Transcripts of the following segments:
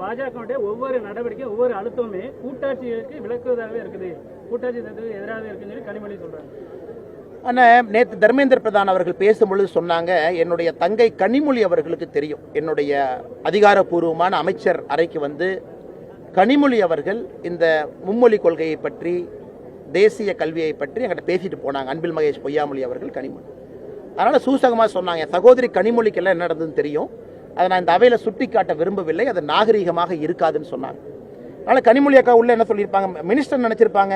பாஜகவுடைய ஒவ்வொரு நடவடிக்கை ஒவ்வொரு அழுத்தமுமே கூட்டாட்சிகளுக்கு விளக்குவதாகவே இருக்குது, கூட்டாட்சி தத்துவத்துக்கு எதிராக இருக்குன்னு சொல்லி கனிமொழி சொல்றாங்க. ஆனால் நேற்று தர்மேந்திர பிரதான் அவர்கள் பேசும்பொழுது சொன்னாங்க, என்னுடைய தங்கை கனிமொழி அவர்களுக்கு தெரியும், என்னுடைய அதிகாரப்பூர்வமான அமைச்சர் அறைக்கு வந்து கனிமொழி அவர்கள் இந்த மும்மொழி கொள்கையை பற்றி, தேசிய கல்வியை பற்றி என்கிட்ட பேசிட்டு போனாங்க. அன்பில் மகேஷ் பொய்யாமொழி அவர்கள் கனிமொழி. அதனால் சூசகமாக சொன்னாங்க, சகோதரி கனிமொழிக்கெல்லாம் என்ன நடந்ததுன்னு தெரியும், அதை நான் இந்த அவையில் சுட்டி காட்ட விரும்பவில்லை, அது நாகரீகமாக இருக்காதுன்னு சொன்னாங்க. அதனால் கனிமொழி அக்கா உள்ள என்ன சொல்லியிருப்பாங்க, மினிஸ்டர் நினச்சிருப்பாங்க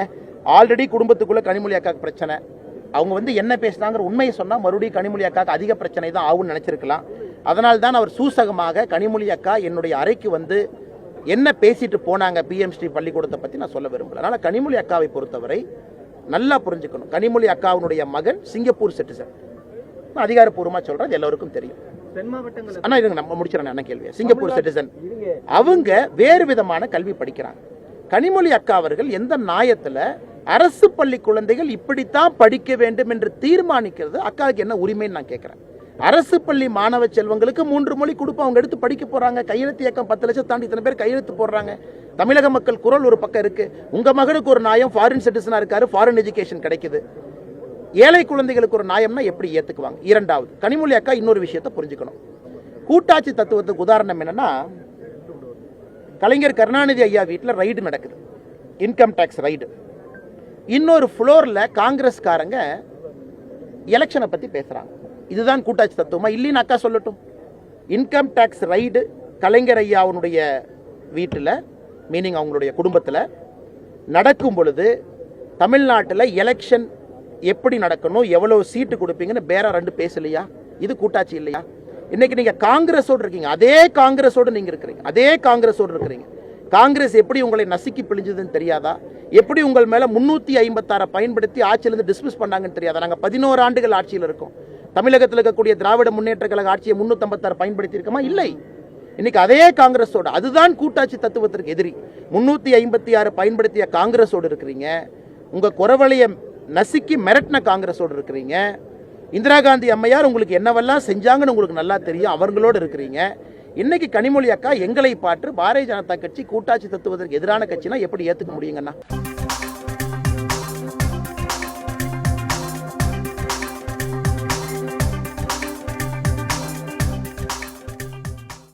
ஆல்ரெடி குடும்பத்துக்குள்ளே கனிமொழி அக்காவுக்கு பிரச்சனை, அவங்க வந்து என்ன பேசுனாங்கிற உண்மையை சொன்னால் மறுபடியும் கனிமொழி அக்காவுக்கு அதிக பிரச்சனை தான் ஆகும்னு நினச்சிருக்கலாம். அதனால் தான் அவர் சூசகமாக கனிமொழி அக்கா என்னுடைய அறைக்கு வந்து என்ன பேசிட்டு போனாங்க பிஎம் ஸ்ரீ பள்ளிக்கூடத்தை பற்றி நான் சொல்ல விரும்பல. அதனால் கனிமொழி அக்காவை பொறுத்தவரை நல்லா புரிஞ்சுக்கணும், கனிமொழி அக்காவுடைய மகன் சிங்கப்பூர் சிட்டிசன், அதிகாரப்பூர்வமாக சொல்கிறது எல்லோருக்கும் தெரியும். ஆனால் இதுங்க நம்ம முடிச்சிடறேன் என்ன கேள்வி, சிங்கப்பூர் சிட்டிசன், அவங்க வேறு விதமான கல்வி படிக்கிறாங்க. கனிமொழி அக்கா அவர்கள் எந்த நியாயத்தில் அரசு பள்ளி குழந்தைகள் இப்படித்தான் படிக்க வேண்டும் என்று தீர்மானிக்கிறது அக்காவுக்கு என்ன உரிமைன்னு நான் கேட்குறேன். அரசு பள்ளி மாணவ செல்வங்களுக்கு 3 மொழி கொடுப்போம், அவங்க எடுத்து படிக்க போறாங்க. கையெழுத்து இயக்கம் 10 லட்சம் தாண்டி இத்தனை பேர் கையெழுத்து போடுறாங்க. தமிழக மக்கள் குரல் ஒரு பக்கம் இருக்கு. உங்க மகனுக்கு ஒரு நியாயம், ஃபாரின் சிட்டிசனா இருக்காரு, ஃபாரின் எஜுகேஷன் கிடைக்குது. ஏழை குழந்தைகளுக்கு ஒரு நியாயம்னா எப்படி ஏத்துக்குவாங்க? இரண்டாவது, கனிமொழி அக்கா இன்னொரு விஷயத்தை புரிஞ்சுக்கணும். கூட்டாட்சி தத்துவத்துக்கு உதாரணம் என்னன்னா, கலைஞர் கருணாநிதி ஐயா வீட்டில் ரைடு நடக்குது, இன்கம் டேக்ஸ் ரைடு. இன்னொரு ஃப்ளோர்ல காங்கிரஸ்காரங்க எலெக்ஷனை பத்தி பேசுறாங்க. இதுதான் கூட்டாட்சி தத்துவமா இல்லைன்னு அக்கா சொல்லட்டும். இன்கம் டேக்ஸ் ரைடு கலைஞர் ஐயாவுடைய வீட்டில், மீனிங் அவங்களுடைய குடும்பத்தில் நடக்கும் பொழுது தமிழ்நாட்டில் எலெக்ஷன் எப்படி நடக்கணும், எவ்வளவு சீட்டு கொடுப்பீங்கன்னு பேரா 2 பேசலையா? இது கூட்டாட்சி இல்லையா? இன்னைக்கு நீங்க காங்கிரஸோடு இருக்கீங்க, அதே காங்கிரஸோடு நீங்க இருக்கிறீங்க, அதே காங்கிரஸோடு இருக்கிறீங்க. காங்கிரஸ் எப்படி உங்களை நசுக்கி பிழிஞ்சதுன்னு தெரியாதா? எப்படி உங்கள் மேல 356 பயன்படுத்தி ஆட்சியிலிருந்து டிஸ்மிஸ் பண்ணாங்கன்னு தெரியாதா? நாங்கள் 11 ஆண்டுகள் ஆட்சியில் இருக்கோம். தமிழகத்தில் இருக்கக்கூடிய திராவிட முன்னேற்ற கழக ஆட்சியை 356 பயன்படுத்தி இருக்கமா? இல்லை. இன்னைக்கு அதே காங்கிரஸோடு, அதுதான் கூட்டாட்சி தத்துவத்திற்கு எதிரி. 356 பயன்படுத்திய காங்கிரஸோடு இருக்கிறீங்க. உங்க குறவளைய நசுக்கி மிரட்டின காங்கிரஸோடு இருக்கிறீங்க. இந்திரா காந்தி அம்மையார் உங்களுக்கு என்னவெல்லாம் செஞ்சாங்கன்னு உங்களுக்கு நல்லா தெரியும், அவங்களோடு இருக்கிறீங்க. இன்னைக்கு கனிமொழி அக்கா எங்களை பாற்று பாரதிய ஜனதா கட்சி கூட்டாட்சி தத்துவதற்கு எதிரான கட்சினா எப்படி ஏற்றுக்க முடியுங்கண்ணா?